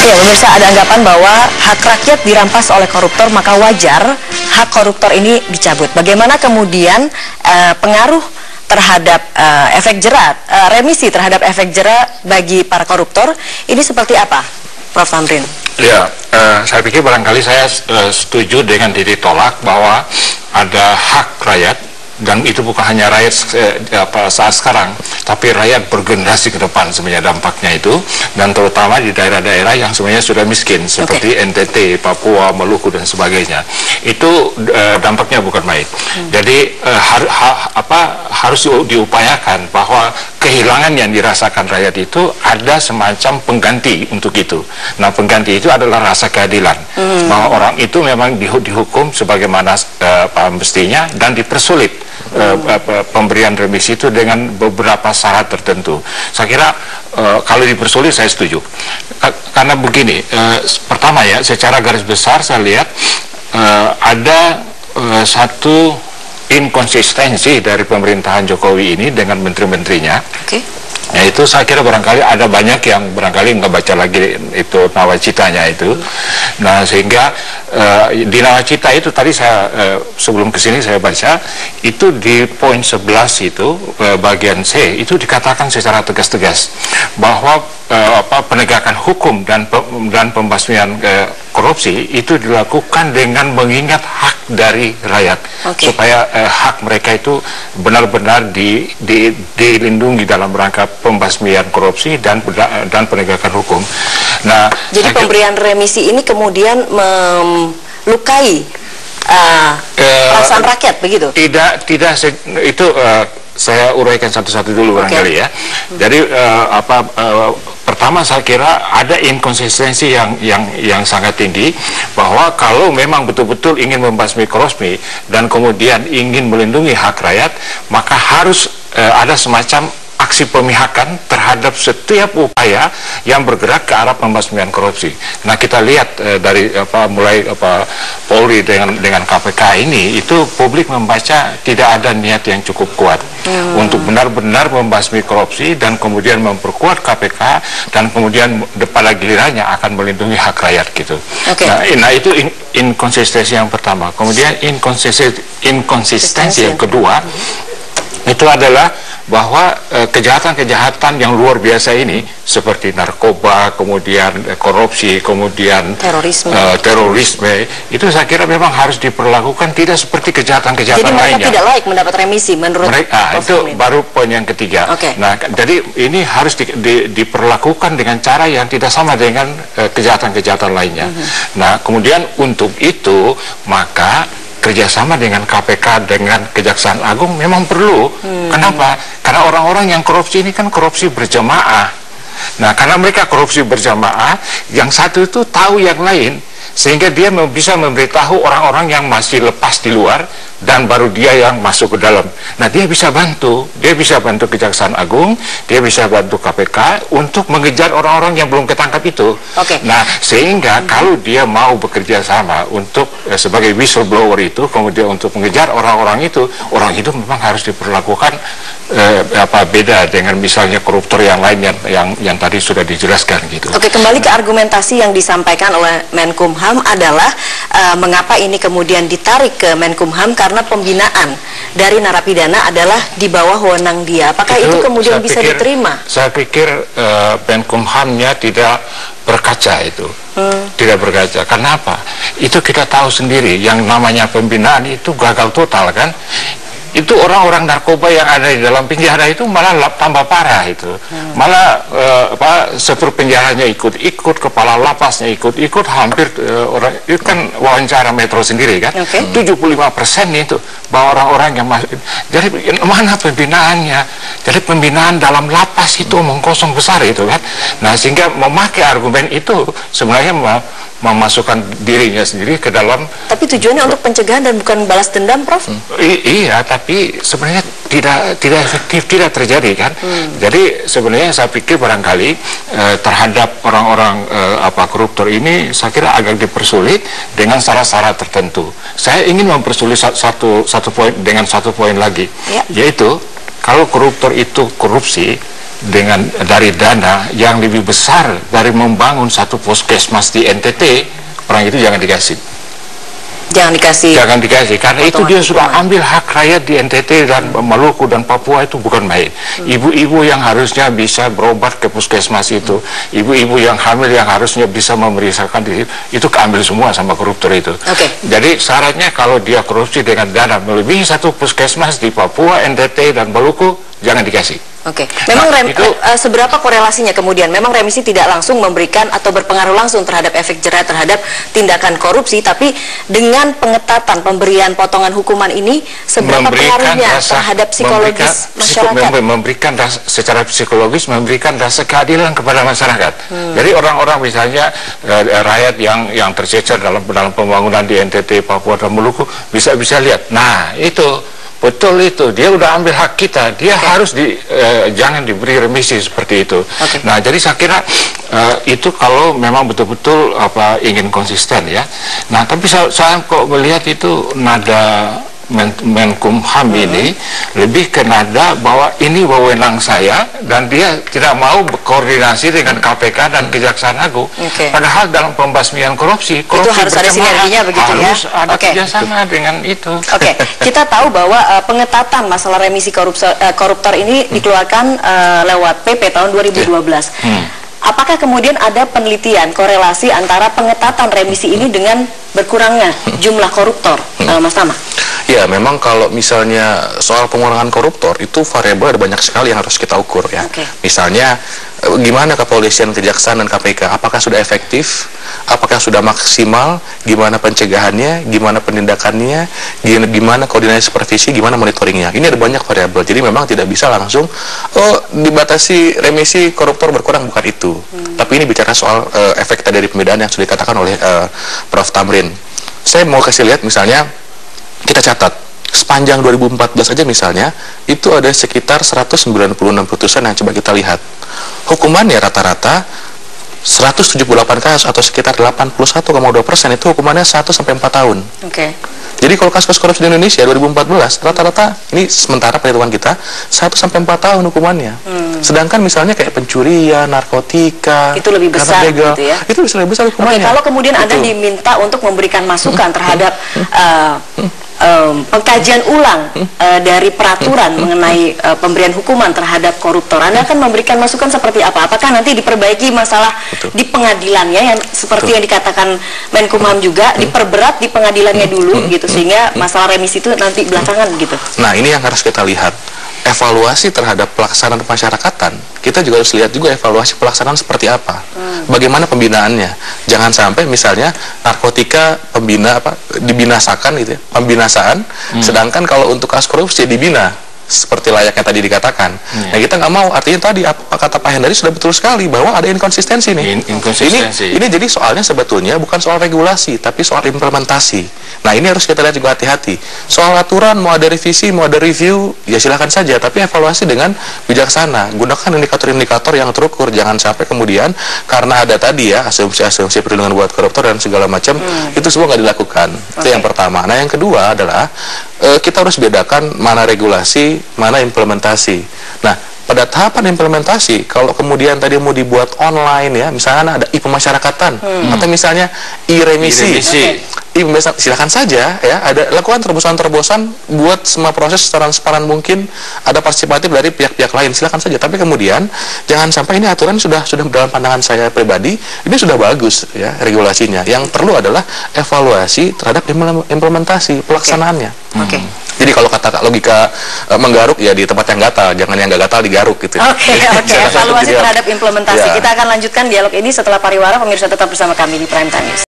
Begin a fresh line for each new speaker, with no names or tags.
Ya, pemirsa, ada anggapan bahwa hak rakyat dirampas oleh koruptor, maka wajar hak koruptor ini dicabut. Bagaimana kemudian pengaruh terhadap efek jerat, remisi terhadap efek jerat bagi para koruptor, ini seperti apa, Prof. Tamrin?
Ya, saya pikir barangkali saya setuju dengan Didi Tolak bahwa ada hak rakyat, dan itu bukan hanya rakyat saat sekarang, tapi rakyat bergenerasi ke depan sebenarnya dampaknya itu, dan terutama di daerah-daerah yang sebenarnya sudah miskin seperti NTT, Papua, Maluku dan sebagainya. Itu dampaknya bukan main. Jadi harus diupayakan bahwa kehilangan yang dirasakan rakyat itu ada semacam pengganti untuk itu. Nah, pengganti itu adalah rasa keadilan, bahwa orang itu memang dihukum sebagaimana mestinya dan dipersulit pemberian remisi itu dengan beberapa syarat tertentu. Saya kira kalau dipersulit saya setuju, karena begini, pertama ya, secara garis besar saya lihat ada satu inkonsistensi dari pemerintahan Jokowi ini dengan menteri-menterinya. Yaitu saya kira barangkali ada banyak yang barangkali nggak baca lagi itu nawacitanya itu. Nah, sehingga di nawacita itu tadi saya sebelum kesini saya baca itu di poin 11 itu bagian C itu dikatakan secara tegas-tegas bahwa penegakan hukum dan pembasmian korupsi itu dilakukan dengan mengingat hak dari rakyat, supaya hak mereka itu benar-benar dilindungi dalam rangka pembasmian korupsi dan penegakan hukum. Nah,
jadi pemberian remisi ini kemudian melukai perasaan rakyat, begitu? Tidak
itu saya uraikan satu-satu dulu barangkali ya. Jadi pertama saya kira ada inkonsistensi yang sangat tinggi, bahwa kalau memang betul-betul ingin membasmi korupsi dan kemudian ingin melindungi hak rakyat, maka harus ada semacam aksi pemihakan terhadap setiap upaya yang bergerak ke arah pembasmian korupsi. Nah, kita lihat dari mulai Polri dengan KPK ini, itu publik membaca tidak ada niat yang cukup kuat untuk benar-benar membasmi korupsi dan kemudian memperkuat KPK dan kemudian pada gilirannya akan melindungi hak rakyat gitu. Nah, itu inkonsistensi yang pertama. Kemudian inkonsistensi yang kedua itu adalah bahwa kejahatan-kejahatan yang luar biasa ini seperti narkoba, kemudian korupsi, kemudian terorisme itu saya kira memang harus diperlakukan tidak seperti kejahatan-kejahatan lainnya. Jadi mereka tidak layak mendapat remisi menurut itu baru poin yang ketiga. Nah, jadi ini harus diperlakukan dengan cara yang tidak sama dengan kejahatan-kejahatan lainnya. Nah, kemudian untuk itu maka kerjasama dengan KPK dengan Kejaksaan Agung memang perlu. Kenapa? Karena orang-orang yang korupsi ini kan korupsi berjamaah. Nah, karena mereka korupsi berjamaah, yang satu itu tahu yang lain, sehingga dia bisa memberitahu orang-orang yang masih lepas di luar dan baru dia yang masuk ke dalam. Nah, dia bisa bantu Kejaksaan Agung, dia bisa bantu KPK untuk mengejar orang-orang yang belum ketangkap itu. Nah, sehingga kalau dia mau bekerja sama untuk sebagai whistleblower itu, kemudian untuk mengejar orang-orang itu memang harus diperlakukan beda dengan misalnya koruptor yang lain yang tadi sudah dijelaskan gitu.
Kembali ke argumentasi yang disampaikan oleh Menkumham adalah mengapa ini kemudian ditarik ke Menkumham, karena pembinaan dari narapidana adalah di bawah wewenang dia. Apakah itu kemudian bisa diterima?
Saya pikir Menkumhamnya tidak berkaca itu. Tidak berkaca. Karena apa? Itu kita tahu sendiri, yang namanya pembinaan itu gagal total kan. Itu orang-orang narkoba yang ada di dalam penjara itu malah tambah parah itu. Malah seper penjaranya ikut-ikut, kepala lapasnya ikut-ikut, hampir orang itu kan wawancara Metro sendiri kan. 75% itu bahwa orang-orang yang masuk. Jadi mana pembinaannya? Jadi pembinaan dalam lapas itu omong kosong besar itu kan. Nah, sehingga memakai argumen itu sebenarnya memasukkan dirinya sendiri ke dalam.
Tapi tujuannya untuk pencegahan dan bukan balas dendam, Prof?
Iya, tapi sebenarnya tidak efektif, tidak terjadi kan. Jadi sebenarnya saya pikir barangkali terhadap orang-orang koruptor ini saya kira agak dipersulit dengan syarat-syarat tertentu. Saya ingin mempersulit satu poin dengan satu poin lagi, yaitu kalau koruptor itu korupsi, dari dana yang lebih besar dari membangun satu puskesmas di NTT, orang itu jangan dikasih. Jangan dikasih, karena itu dia sudah ambil hak rakyat di NTT dan Maluku dan Papua, itu bukan main. Ibu-ibu yang harusnya bisa berobat ke puskesmas itu, ibu-ibu yang hamil yang harusnya bisa memeriksakan diri, itu keambil semua sama koruptor itu. Jadi syaratnya kalau dia korupsi dengan dana melebihi satu puskesmas di Papua, NTT dan Maluku, jangan dikasih.
Memang seberapa korelasinya kemudian? Memang remisi tidak langsung memberikan atau berpengaruh langsung terhadap efek jerah terhadap tindakan korupsi, tapi dengan pengetatan pemberian potongan hukuman ini, seberapa pengaruhnya terhadap psikologis masyarakat?
Secara psikologis memberikan rasa keadilan kepada masyarakat. Jadi orang-orang misalnya rakyat yang tercecer dalam pembangunan di NTT, Papua dan Maluku bisa lihat, nah itu betul, itu dia udah ambil hak kita, dia harus jangan diberi remisi seperti itu. Nah, jadi saya kira itu kalau memang betul-betul ingin konsisten ya. Nah, tapi saya kok melihat itu nada Menkumham ini lebih ke nada bahwa ini wewenang saya dan dia tidak mau berkoordinasi dengan KPK dan Kejaksaan Agung. Padahal dalam pembasmian korupsi
itu harus ada sinerginya begitu ya.
Harus ada kerjasama dengan itu.
Kita tahu bahwa pengetatan masalah remisi koruptor ini dikeluarkan lewat PP tahun 2012. Apakah kemudian ada penelitian korelasi antara pengetatan remisi ini dengan berkurangnya jumlah koruptor, Mas Tama?
Ya, memang kalau misalnya soal pengurangan koruptor itu variabel ada banyak sekali yang harus kita ukur ya. Misalnya gimana kepolisian, kejaksaan dan KPK, apakah sudah efektif, apakah sudah maksimal, gimana pencegahannya, gimana penindakannya, gimana koordinasi supervisi, gimana monitoringnya. Ini ada banyak variabel, jadi memang tidak bisa langsung dibatasi remisi koruptor berkurang, bukan itu. Tapi ini bicara soal efek dari pembedaan yang sudah dikatakan oleh Prof. Tamrin. Saya mau kasih lihat misalnya, kita catat sepanjang 2014 aja misalnya itu ada sekitar 196 putusan yang coba kita lihat. Hukumannya rata-rata 178 kasus atau sekitar 81,2% itu hukumannya 1 sampai 4 tahun. Jadi kalau kasus korupsi di Indonesia 2014 rata-rata ini sementara perhitungan kita 1 sampai 4 tahun hukumannya. Sedangkan misalnya kayak pencurian, narkotika,
itu lebih besar gitu ya.
Itu bisa lebih besar hukumannya.
Kalau kemudian Anda diminta untuk memberikan masukan terhadap pengkajian ulang dari peraturan mengenai pemberian hukuman terhadap koruptor, Anda akan memberikan masukan seperti apa? Apakah nanti diperbaiki masalah di pengadilannya yang seperti yang dikatakan Menkumham juga, diperberat di pengadilannya dulu gitu, sehingga masalah remisi itu nanti belakangan gitu?
Nah, ini yang harus kita lihat. Evaluasi terhadap pelaksanaan pemasyarakatan, kita juga harus lihat juga evaluasi pelaksanaan seperti apa, bagaimana pembinaannya. Jangan sampai misalnya narkotika dibinasakan gitu ya, pembinasaan, sedangkan kalau untuk kasus korupsi dibina seperti layaknya tadi dikatakan. Nah, kita nggak mau, artinya tadi apa kata Pak Hendari sudah betul sekali bahwa ada inkonsistensi nih. Ini jadi soalnya sebetulnya bukan soal regulasi tapi soal implementasi. Nah, ini harus kita lihat juga hati-hati. Soal aturan mau ada revisi, mau ada review, ya silahkan saja, tapi evaluasi dengan bijaksana. Gunakan indikator-indikator yang terukur, jangan sampai kemudian karena ada tadi ya asumsi-asumsi perlindungan buat koruptor dan segala macam itu semua nggak dilakukan. Itu yang pertama. Nah, yang kedua adalah kita harus bedakan mana regulasi, mana implementasi. Nah, pada tahapan implementasi, kalau kemudian tadi mau dibuat online ya, misalnya ada e-pemasyarakatan atau misalnya e-remisi, silakan saja ya, ada lakukan terobosan-terobosan, buat semua proses transparan mungkin, ada partisipatif dari pihak-pihak lain, silakan saja. Tapi kemudian jangan sampai ini aturan sudah dalam pandangan saya pribadi ini sudah bagus ya regulasinya. Yang perlu adalah evaluasi terhadap implementasi pelaksanaannya. Jadi kalau kata logika menggaruk ya di tempat yang gatal, jangan yang nggak gatal digaruk gitu.
Evaluasi terhadap implementasi. Kita akan lanjutkan dialog ini setelah pariwara. Pemirsa tetap bersama kami di Prime Time News.